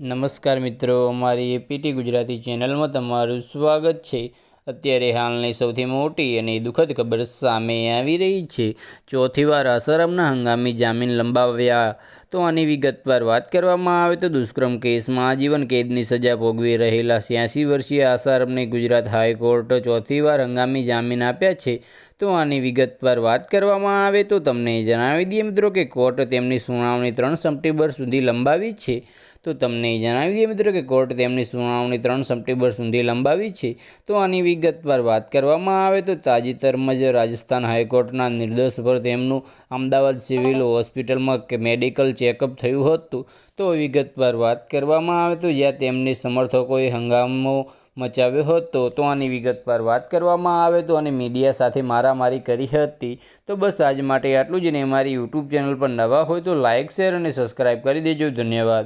નમસ્કાર મિત્રો, અમારી એપીટી ગુજરાતી ચેનલમાં તમારું સ્વાગત છે। અત્યારે હાલની સૌથી મોટી અને દુઃખદ ખબર સામે આવી રહી છે। ચોથી વાર આસારામના હંગામી જામીન લંબાવ્યા। તો આની વિગતવાર વાત કરવામાં આવે તો દુષ્કર્મ કેસમાં આજીવન કેદની સજા ભોગવી રહેલા 86 વર્ષીય આસારામને ગુજરાત હાઈકોર્ટે ચોથી વાર હંગામી જામીન આપ્યા છે। તો આની વિગતવાર વાત કરવામાં આવે તો તમને જણાવી દઈએ મિત્રો કે કોર્ટે તેમની સુનાવણી 3 સપ્ટેમ્બર સુધી લંબાવી છે। તો તમને જણાવી દઈએ મિત્રો કે કોર્ટ તેમની સુનાવણી 3 સપ્ટેમ્બર સુધી લંબાવી છે। તો આની વિગતવાર વાત કરવામાં આવે તો તાજેતરમાં જ રાજસ્થાન હાઈકોર્ટના નિર્દેશ પર તેમનું અમદાવાદ સિવિલ હોસ્પિટલમાં મેડિકલ ચેકઅપ થયું હતું। તો વિગતવાર વાત કરવામાં આવે તો જ્યાં તેમની સમર્થકોએ હંગામો મચાવ્યો હતો। તો આની વિગતવાર વાત કરવામાં આવે તો અને મીડિયા સાથે મારામારી કરી હતી। તો બસ આજ માટે આટલું જ, ને અમારી યુટ્યુબ ચેનલ પર નવા હોય તો લાઇક, શેર અને સબસ્ક્રાઈબ કરી દેજો। ધન્યવાદ।